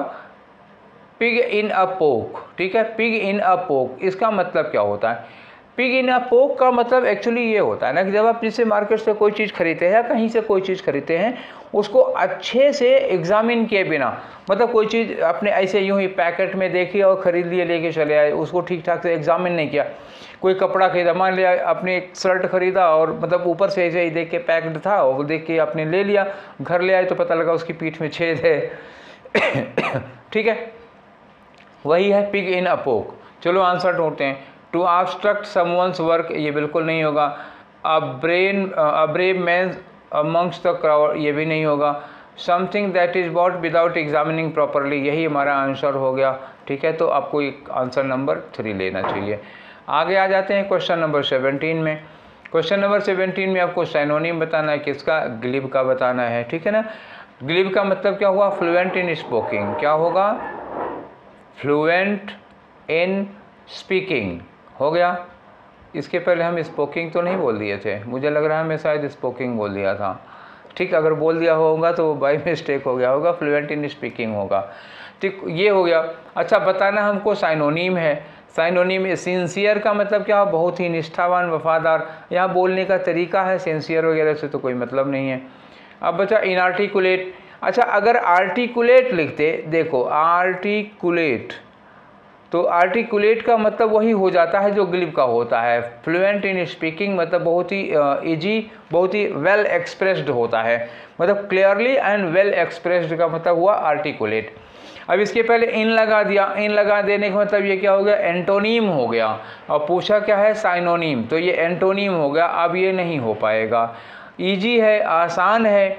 पिग इन अ पोक। ठीक है, पिग इन अ पोक, इसका मतलब क्या होता है, पिग इन अ पोक का मतलब एक्चुअली ये होता है ना कि जब आप जिससे मार्केट से कोई चीज़ खरीदते हैं या कहीं से कोई चीज़ खरीदते हैं, उसको अच्छे से एग्जामिन किए बिना, मतलब कोई चीज़ आपने ऐसे यूं ही पैकेट में देखी और ख़रीद लिए, लेके चले आए, उसको ठीक ठाक से एग्जामिन नहीं किया। कोई कपड़ा खरीदा, मान लिया आपने एक शर्ट खरीदा और मतलब ऊपर से ऐसे ही देख के पैक्ड था, और देख के आपने ले लिया, घर ले आए तो पता लगा उसकी पीठ में छेद है। ठीक है, वही है पिग इन अ पोक। चलो आंसर ढूंढते हैं। टू ऑब्स्ट्रक्ट समवन्स वर्क, ये बिल्कुल नहीं होगा। A brave man amongst the crowd, ये भी नहीं होगा। Something that is bought without examining properly, यही हमारा आंसर हो गया। ठीक है, तो आपको एक आंसर नंबर 3 लेना चाहिए। आगे आ जाते हैं क्वेश्चन नंबर 17 में। क्वेश्चन नंबर 17 में आपको साइनोनिम बताना है, किसका, ग्लिब का बताना है। ठीक है ना, ग्लिब का मतलब क्या हुआ, फ्लुएंट इन स्पोकिंग, क्या होगा, फ्लुएंट इन स्पीकिंग हो गया। इसके पहले हम स्पोकिंग तो नहीं बोल दिए थे, मुझे लग रहा है मैं शायद स्पोकिंग बोल दिया था। ठीक, अगर बोल दिया होगा तो बाय मिस्टेक हो गया होगा, फ्लुएंट इन स्पीकिंग होगा। ठीक, ये हो गया। अच्छा, बताना हमको साइनोनिम है। साइनोनिम सिंसियर का मतलब क्या, बहुत ही निष्ठावान, वफादार। यहाँ बोलने का तरीका है, सिंसियर वगैरह से तो कोई मतलब नहीं है। अब बचा इनआर्टिकुलेट। अच्छा, अगर आर्टिकुलेट लिखते, देखो आर्टिकुलेट, तो आर्टिकुलेट का मतलब वही हो जाता है जो ग्लिब का होता है। फ्लुएंट इन स्पीकिंग मतलब बहुत ही ईजी, बहुत ही वेल एक्सप्रेस्ड होता है, मतलब क्लियरली एंड वेल एक्सप्रेस्ड का मतलब हुआ आर्टिकुलेट। अब इसके पहले इन लगा दिया, इन लगा देने का मतलब ये क्या हो गया, एंटोनीम हो गया। और पूछा क्या है, साइनोनीम, तो ये एंटोनीम हो गया। अब ये नहीं हो पाएगा। ईजी है, आसान है,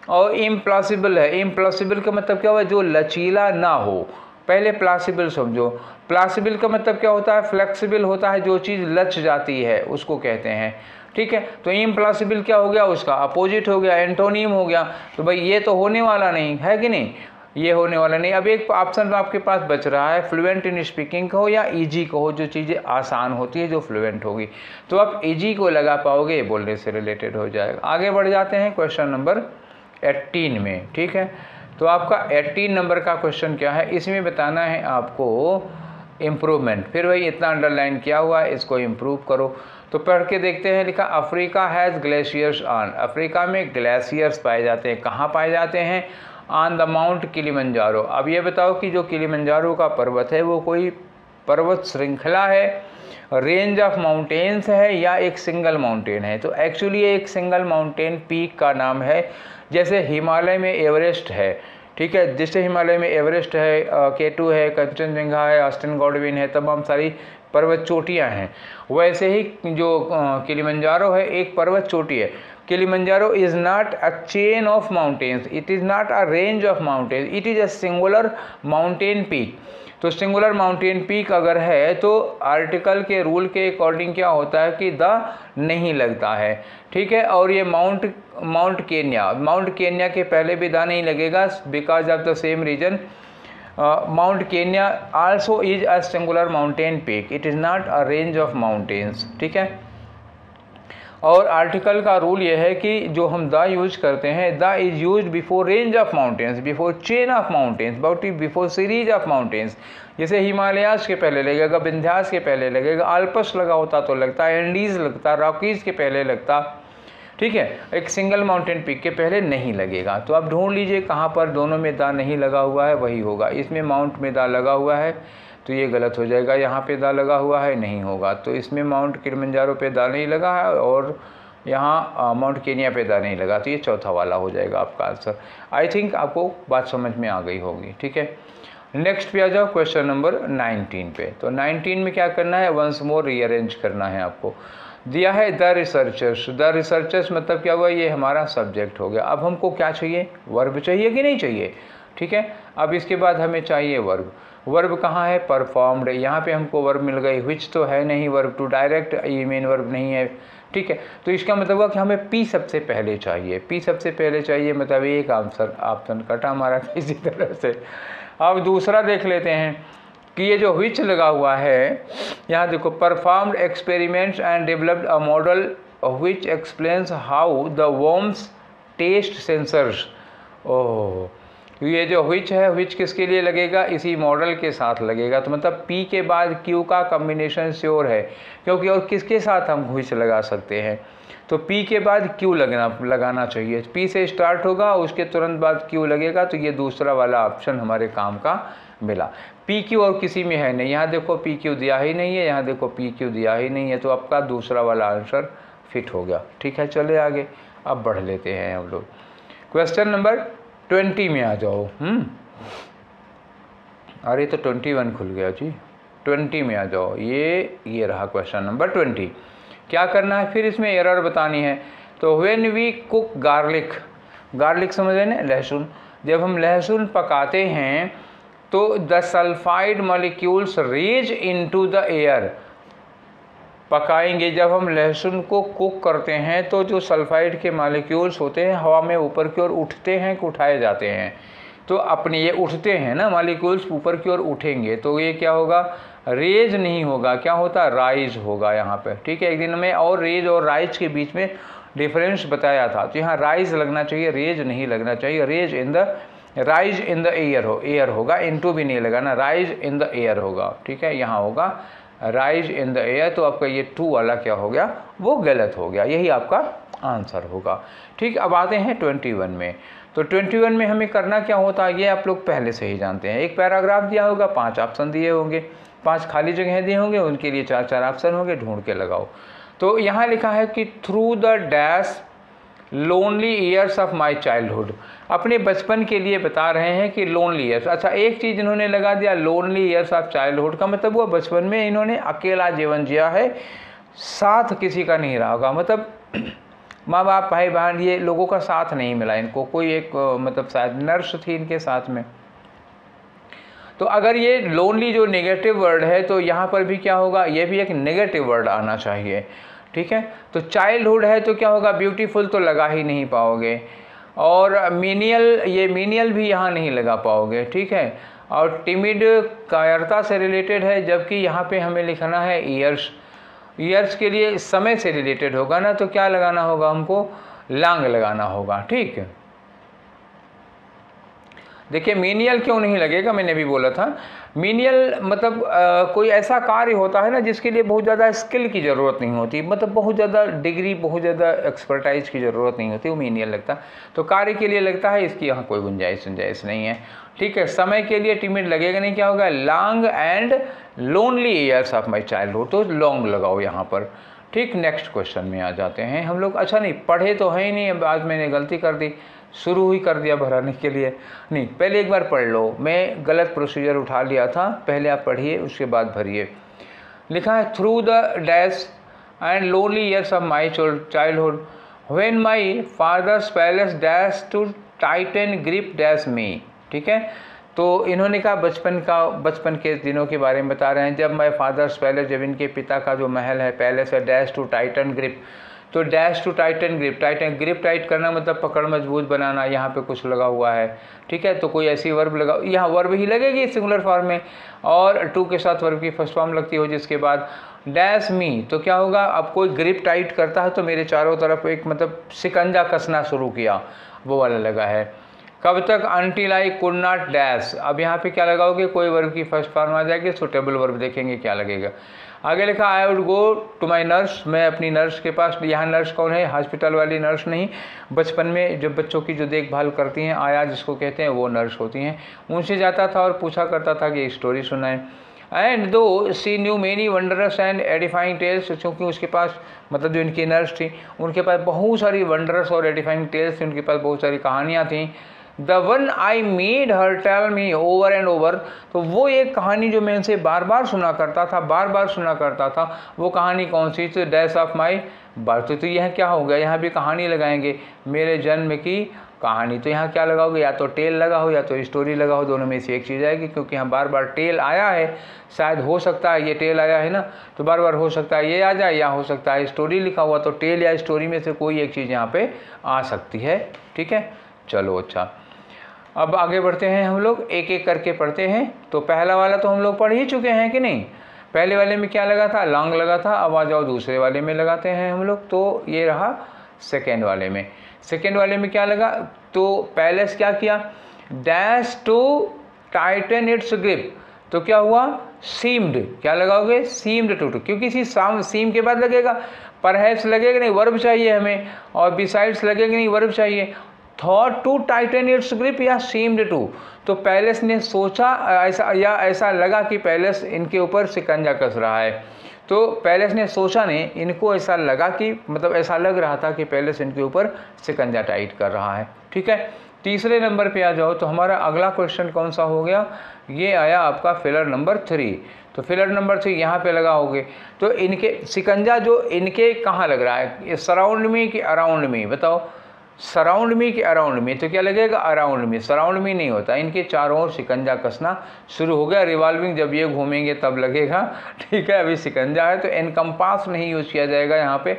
और इम्पॉसिबल है। इम्पॉसिबल का मतलब क्या हुआ, जो लचीला ना हो। पहले प्लासिबल समझो। प्लासिबल का मतलब क्या होता है, फ्लेक्सिबल होता है, जो चीज़ लच जाती है उसको कहते हैं। ठीक है, तो इम्पॉसिबल क्या हो गया, उसका अपोजिट हो गया, एंटोनीम हो गया। तो भाई ये तो होने वाला नहीं है कि नहीं, ये होने वाला नहीं। अब एक ऑप्शन आपके पास बच रहा है, फ्लुएंट इन स्पीकिंग कहो या ईजी कहो, जो चीज़ें आसान होती है, जो फ्लुएंट होगी। तो आप ईजी को लगा पाओगे, ये बोलने से रिलेटेड हो जाएगा। आगे बढ़ जाते हैं क्वेश्चन नंबर 18 में। ठीक है, तो आपका 18 नंबर का क्वेश्चन क्या है, इसमें बताना है आपको इम्प्रूवमेंट। फिर वही इतना अंडरलाइन किया हुआ है, इसको इम्प्रूव करो। तो पढ़ के देखते हैं। लिखा Africa has glaciers on, Africa में ग्लेशियर्स पाए जाते हैं। कहाँ पाए जाते हैं, ऑन द माउंट किलिमंजारो। अब ये बताओ कि जो किलिमंजारो का पर्वत है वो कोई पर्वत श्रृंखला है, रेंज ऑफ माउंटेन्स है, या एक सिंगल माउंटेन है। तो एक्चुअली एक सिंगल माउंटेन पीक का नाम है। जैसे हिमालय में एवरेस्ट है, ठीक है, जैसे हिमालय में एवरेस्ट है, K2 है, कंचनजंगा है, ऑस्टिन गॉडविन है, तमाम सारी पर्वत चोटियाँ हैं। वैसे ही जो किलिमंजारो है एक पर्वत चोटी है। Kilimanjaro is not a chain of mountains, it is not a range of mountains, it is a singular mountain peak. तो सिंगुलर माउंटेन पीक अगर है तो आर्टिकल के रूल के अकॉर्डिंग क्या होता है कि द नहीं लगता है। ठीक है, और ये माउंट केन्या के पहले भी द नहीं लगेगा, because of the same reason. Mount Kenya also is a singular mountain peak, it is not a range of mountains. ठीक है, और आर्टिकल का रूल ये है कि जो हम द यूज करते हैं, the is use before range of mountains, before chain of mountains, before series of mountains. जैसे हिमालयाज के पहले लगेगा, विंध्यास के पहले लगेगा, आल्पस लगा होता तो लगता, एंडीज लगता, रॉकीज के पहले लगता। ठीक है, एक सिंगल माउंटेन पीक के पहले नहीं लगेगा। तो आप ढूंढ लीजिए कहाँ पर दोनों में दा नहीं लगा हुआ है, वही होगा। इसमें माउंट में दा लगा हुआ है तो ये गलत हो जाएगा। यहाँ पे दा लगा हुआ है, नहीं होगा। तो इसमें माउंट किलिमंजारो पे दा नहीं लगा है, और यहाँ माउंट केन्या पे दा नहीं लगा, तो ये चौथा वाला हो जाएगा आपका आंसर। आई थिंक आपको बात समझ में आ गई होगी। ठीक है, नेक्स्ट पे आ जाओ क्वेश्चन नंबर 19 पे। तो 19 में क्या करना है, वंस मोर रीअरेंज करना है आपको। दिया है द रिसर्चर्स। द रिसर्चर्स मतलब क्या हुआ, ये हमारा सब्जेक्ट हो गया। अब हमको क्या चाहिए, वर्ब चाहिए कि नहीं चाहिए। ठीक है, अब इसके बाद हमें चाहिए वर्ब। वर्ब कहाँ है, परफॉर्म्ड। यहाँ पे हमको वर्ब मिल गई, विच तो है नहीं, वर्ब टू डायरेक्ट ई मेन वर्ब नहीं है। ठीक है, तो इसका मतलब हुआ कि हमें पी सबसे पहले चाहिए। पी सबसे पहले चाहिए मतलब एक आंसर ऑप्शन कटा हमारा इसी तरह से। अब दूसरा देख लेते हैं कि ये जो विच लगा हुआ है, यहाँ देखो, performed experiments and developed a model which explains how the worms taste sensors. Oh, ये जो विच है, विच किसके लिए लगेगा, इसी मॉडल के साथ लगेगा। तो मतलब पी के बाद क्यू का कम्बिनेशन श्योर है, क्योंकि और किसके साथ हम विच लगा सकते हैं। तो पी के बाद क्यू लगाना चाहिए। पी से स्टार्ट होगा, उसके तुरंत बाद क्यू लगेगा, तो ये दूसरा वाला ऑप्शन हमारे काम का मिला। पी क्यू और किसी में है नहीं, यहाँ देखो पी क्यू दिया ही नहीं है, यहाँ देखो पी क्यू दिया ही नहीं है, तो आपका दूसरा वाला आंसर फिट हो गया। ठीक है, चले आगे, अब बढ़ लेते हैं हम लोग। क्वेश्चन नंबर 20 में आ जाओ। अरे तो 21 खुल गया जी, 20 में आ जाओ। ये रहा क्वेश्चन नंबर 20। क्या करना है, फिर इसमें एरर बतानी है। तो when we cook garlic, garlic समझ रहे ना, लहसुन। जब हम लहसुन पकाते हैं तो the sulphide molecules raise into the air. पकाएंगे, जब हम लहसुन को कुक करते हैं तो जो सल्फाइड के मॉलिक्यूल्स होते हैं हवा में ऊपर की ओर उठते हैं कि उठाए जाते हैं। तो अपने ये उठते हैं ना, मॉलिक्यूल्स ऊपर की ओर उठेंगे, तो ये क्या होगा, रेज नहीं होगा, क्या होता, राइज होगा यहाँ पे। ठीक है, एक दिन में और रेज और राइज के बीच में डिफरेंस बताया था, तो यहाँ राइज लगना चाहिए, रेज नहीं लगना चाहिए। Raise in the, rise in the air air होगा, इनटू भी नहीं लगाना, राइज इन द एयर होगा। ठीक है, यहाँ होगा राइज इन द एयर। तो आपका ये 2 वाला क्या हो गया, वो गलत हो गया, यही आपका आंसर होगा। ठीक, अब आते हैं 21 में। तो 21 में हमें करना क्या होता है, ये आप लोग पहले से ही जानते हैं। एक पैराग्राफ दिया होगा, 5 ऑप्शन दिए होंगे, 5 खाली जगह दिए होंगे, उनके लिए 4 ऑप्शन होंगे, ढूंढ के लगाओ। तो यहाँ लिखा है कि through the dash lonely years of my childhood, अपने बचपन के लिए बता रहे हैं कि लोनली ईयर्स। अच्छा, एक चीज़ इन्होंने लगा दिया, लोनली ईयर्स ऑफ चाइल्डहुड का मतलब वो बचपन में इन्होंने अकेला जीवन जिया है, साथ किसी का नहीं रहा होगा, मतलब माँ बाप भाई बहन ये लोगों का साथ नहीं मिला इनको, कोई एक मतलब शायद नर्स थी इनके साथ में। तो अगर ये लोनली जो नेगेटिव वर्ड है तो यहाँ पर भी क्या होगा, ये भी एक नेगेटिव वर्ड आना चाहिए, ठीक है। तो चाइल्डहुड है तो क्या होगा, ब्यूटीफुल तो लगा ही नहीं पाओगे, और मीनियल, ये मीनियल भी यहाँ नहीं लगा पाओगे, ठीक है। और टिमिड कायरता से रिलेटेड है, जबकि यहाँ पे हमें लिखना है ईयर्स, ईयर्स के लिए समय से रिलेटेड होगा ना, तो क्या लगाना होगा हमको, लॉन्ग लगाना होगा, ठीक है। देखिए मीनियल क्यों नहीं लगेगा, मैंने भी बोला था, मीनियल मतलब कोई ऐसा कार्य होता है ना जिसके लिए बहुत ज़्यादा स्किल की ज़रूरत नहीं होती, मतलब बहुत ज़्यादा डिग्री, बहुत ज़्यादा एक्सपर्टाइज की ज़रूरत नहीं होती, वो मीनियल लगता, तो कार्य के लिए लगता है, इसकी यहाँ कोई गुंजाइश नहीं है, ठीक है। समय के लिए टिमिड लगेगा नहीं, क्या होगा, long and lonely years of my childhood, तो लॉन्ग लगाओ यहाँ पर, ठीक। नेक्स्ट क्वेश्चन में आ जाते हैं हम लोग। अच्छा नहीं पढ़े तो है ही नहीं, आज मैंने गलती कर दी, शुरू ही कर दिया भराने के लिए, नहीं पहले एक बार पढ़ लो, मैं गलत प्रोसीजर उठा लिया था, पहले आप पढ़िए उसके बाद भरिए। लिखा है through the dash and lonely years of my childhood when my father's palace dash to tighten grip dash me, ठीक है। तो इन्होंने कहा बचपन के दिनों के बारे में बता रहे हैं, जब माई फादर्स पैलेस, जब इनके पिता का जो महल है पैलेस है, डैश टू टाइटन ग्रिप, तो dash to tighten grip, tighten grip tight करना मतलब पकड़ मजबूत बनाना, यहाँ पे कुछ लगा हुआ है, ठीक है। तो कोई ऐसी वर्ब लगा, यहाँ वर्ब ही लगेगी सिंगुलर फॉर्म में, और टू के साथ वर्ब की फर्स्ट फॉर्म लगती हो, जिसके बाद डैश मी, तो क्या होगा, अब कोई ग्रिप टाइट करता है तो मेरे चारों तरफ एक मतलब शिकंजा कसना शुरू किया, वो वाला लगा है। कब तक, until I could not dash, अब यहाँ पे क्या लगाओगे, कोई वर्ब की फर्स्ट फॉर्म आ जाएगी, सुटेबल वर्ब देखेंगे क्या लगेगा। आगे लिखा I would go to my nurse, मैं अपनी नर्स के पास, यहाँ नर्स कौन है, हॉस्पिटल वाली नर्स नहीं, बचपन में जब बच्चों की जो देखभाल करती हैं, आया जिसको कहते हैं, वो नर्स होती हैं, उनसे जाता था और पूछा करता था कि स्टोरी सुनाएं। And though she knew many wondrous and edifying tales, क्योंकि उसके पास मतलब जो इनकी नर्स थी उनके पास बहुत सारी वंडरस और एडिफाइंग टेल्स थी, उनके पास बहुत सारी कहानियाँ थीं। The one I made her tell me over and over, तो वो एक कहानी जो मैं उनसे बार बार सुना करता था, वो कहानी कौन सी, तो डैश ऑफ माई बर्थ, तो यह क्या हो गया, यहाँ भी कहानी लगाएंगे, मेरे जन्म की कहानी, तो यहाँ क्या लगाओगे, या तो टेल लगाओ या तो स्टोरी लगाओ, दोनों में से एक चीज़ आएगी, क्योंकि यहाँ बार बार टेल आया है, शायद हो सकता है ये टेल आया है ना, तो बार बार हो सकता है ये आ जाए, या हो सकता है स्टोरी लिखा हुआ, तो टेल या स्टोरी में से कोई एक चीज़ यहाँ पे आ सकती है, ठीक है। चलो अच्छा, अब आगे बढ़ते हैं, हम लोग एक एक करके पढ़ते हैं। तो पहला वाला तो हम लोग पढ़ ही चुके हैं कि नहीं, पहले वाले में क्या लगा था, लॉन्ग लगा था, अब आ जाओ दूसरे वाले में लगाते हैं हम लोग, तो ये रहा सेकेंड वाले में। सेकेंड वाले में क्या लगा, तो पैलेस क्या किया, dash to tighten its grip, तो क्या हुआ, सीम्ड, क्या लगाओगे, सीम्ड टू, क्योंकि इसी सीम के बाद लगेगा, परहैप्स लगेगा नहीं, वर्ब चाहिए हमें, और बिसाइड्स लगेगा नहीं, वर्ब चाहिए। Thought to tighten its grip या सीम्ड टू, तो पैलेस ने सोचा ऐसा, या ऐसा लगा कि पैलेस इनके ऊपर शिकंजा कस रहा है, तो पैलेस ने सोचा ने इनको ऐसा लगा कि मतलब ऐसा लग रहा था कि पैलेस इनके ऊपर शिकंजा टाइट कर रहा है, ठीक है। तीसरे नंबर पे आ जाओ, तो हमारा अगला क्वेश्चन कौन सा हो गया, ये आया आपका फिलर नंबर 3। तो फिलर नंबर 3 यहाँ पे लगाओगे, तो इनके शिकंजा जो इनके कहाँ लग रहा है, सराउंड में कि अराउंड में, बताओ, सराउंड मी कि अराउंड मी, तो क्या लगेगा, अराउंड मी, सराउंड मी नहीं होता, इनके चारों ओर शिकंजा कसना शुरू हो गया, रिवॉल्विंग जब ये घूमेंगे तब लगेगा, ठीक है। अभी शिकंजा है तो एनकम्पास नहीं यूज किया जाएगा यहाँ पे,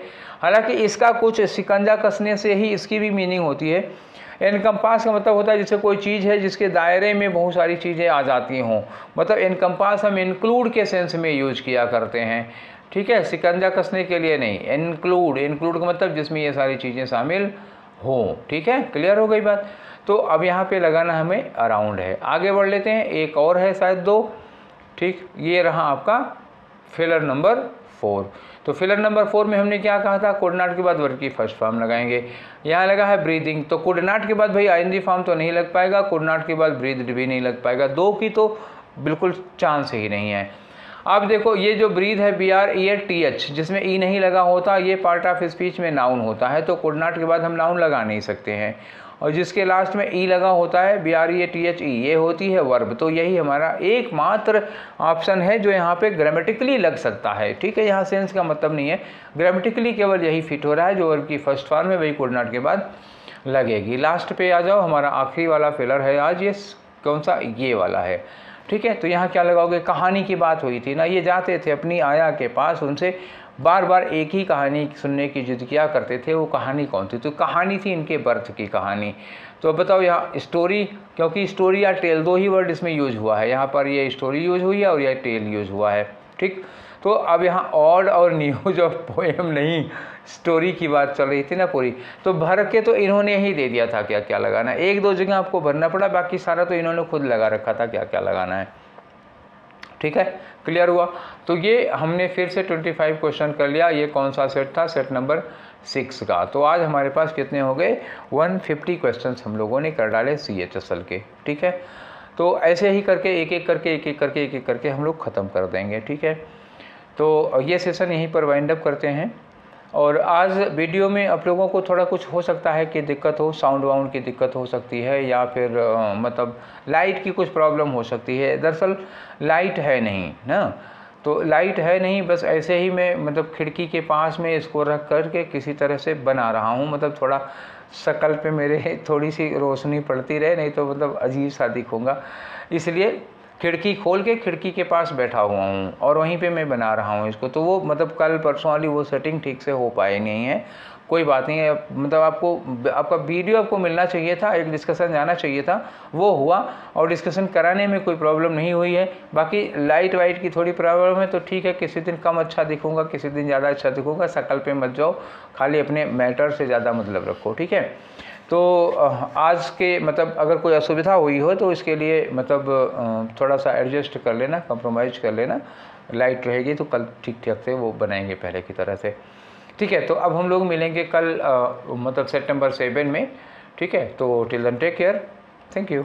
हालांकि इसका कुछ शिकंजा कसने से ही इसकी भी मीनिंग होती है। एनकम्पास का मतलब होता है जैसे कोई चीज़ है जिसके दायरे में बहुत सारी चीज़ें आ जाती हों, मतलब एनकम्पास हम इंक्लूड के सेंस में यूज किया करते हैं, ठीक है, शिकंजा कसने के लिए नहीं, इंक्लूड का मतलब जिसमें ये सारी चीज़ें शामिल हो, ठीक है, क्लियर हो गई बात। तो अब यहाँ पे लगाना हमें अराउंड है। आगे बढ़ लेते हैं, एक और है शायद 2, ठीक, ये रहा आपका फिलर नंबर 4। तो फिलर नंबर 4 में हमने क्या कहा था, कुड नॉट के बाद वर्ब की फर्स्ट फॉर्म लगाएंगे, यहाँ लगा है ब्रीदिंग, तो कुड नॉट के बाद भाई आईएनजी फॉर्म तो नहीं लग पाएगा, कुड नॉट के बाद ब्रीद भी नहीं लग पाएगा, 2 की तो बिल्कुल चांस ही नहीं है। अब देखो ये जो ब्रीथ है BREATH जिसमें ई नहीं लगा होता, ये पार्ट ऑफ स्पीच में नाउन होता है, तो कुड नॉट के बाद हम नाउन लगा नहीं सकते हैं। और जिसके लास्ट में ई लगा होता है BREATHE, ये होती है वर्ब। तो यही हमारा एकमात्र ऑप्शन है जो यहाँ पे ग्रामेटिकली लग सकता है। ठीक है, यहाँ सेंस का मतलब नहीं है, ग्रामेटिकली केवल यही फिट हो रहा है, जो वर्ब की फर्स्ट फॉर्म है वही कुड नॉट के बाद लगेगी। लास्ट पे आ जाओ, हमारा आखिरी वाला फिलर है आज, ये कौन सा, ये वाला है। ठीक है, तो यहाँ क्या लगाओगे, कहानी की बात हुई थी ना, ये जाते थे अपनी आया के पास, उनसे बार बार एक ही कहानी सुनने की जिद किया करते थे। वो कहानी कौन थी, तो कहानी थी इनके बर्थ की कहानी। तो बताओ यहाँ स्टोरी, क्योंकि स्टोरी या टेल दो ही वर्ड इसमें यूज हुआ है, यहाँ पर ये स्टोरी यूज हुई है और यह टेल यूज हुआ है। ठीक, तो अब यहाँ ऑड और न्यूज ऑफ पोएम नहीं, स्टोरी की बात चल रही थी ना पूरी, तो भर के तो इन्होंने ही दे दिया था क्या क्या लगाना है। एक दो जगह आपको भरना पड़ा, बाकी सारा तो इन्होंने खुद लगा रखा था क्या क्या लगाना है। ठीक है, क्लियर हुआ। तो ये हमने फिर से 25 क्वेश्चन कर लिया। ये कौन सा सेट था, सेट नंबर 6 का। तो आज हमारे पास कितने हो गए, 150 क्वेश्चन हम लोगों ने कर डाले CHSL के। ठीक है, तो ऐसे ही करके एक एक करके हम लोग ख़त्म कर देंगे। ठीक है, तो ये सेशन यहीं पर वाइंड अप करते हैं। और आज वीडियो में आप लोगों को थोड़ा कुछ हो सकता है कि दिक्कत हो, साउंड वाउंड की दिक्कत हो सकती है, या फिर मतलब लाइट की कुछ प्रॉब्लम हो सकती है। दरअसल लाइट है नहीं ना, तो लाइट है नहीं, बस ऐसे ही मैं मतलब खिड़की के पास में इसको रख करके किसी तरह से बना रहा हूँ, मतलब थोड़ा शक्ल पे मेरे थोड़ी सी रोशनी पड़ती रहे, नहीं तो मतलब अजीब सा दिखूँगा, इसलिए खिड़की खोल के खिड़की के पास बैठा हुआ हूँ और वहीं पे मैं बना रहा हूँ इसको। तो वो मतलब कल परसों वाली वो सेटिंग ठीक से हो पाई नहीं है, कोई बात नहीं है। मतलब आपका वीडियो आपको मिलना चाहिए था, एक डिस्कशन जाना चाहिए था, वो हुआ और डिस्कशन कराने में कोई प्रॉब्लम नहीं हुई है। बाकी लाइट वाइट की थोड़ी प्रॉब्लम है, तो ठीक है, किसी दिन कम अच्छा दिखूँगा, किसी दिन ज़्यादा अच्छा दिखूँगा, शक्ल पे मत जाओ, खाली अपने मैटर से ज़्यादा मतलब रखो। ठीक है, तो आज के मतलब अगर कोई असुविधा हुई हो तो इसके लिए मतलब थोड़ा सा एडजस्ट कर लेना, कंप्रोमाइज़ कर लेना। लाइट रहेगी तो कल ठीक ठाक से वो बनाएंगे पहले की तरह से। ठीक है, तो अब हम लोग मिलेंगे कल मतलब सेट नंबर 7 में। ठीक है, तो till then take care, thank you.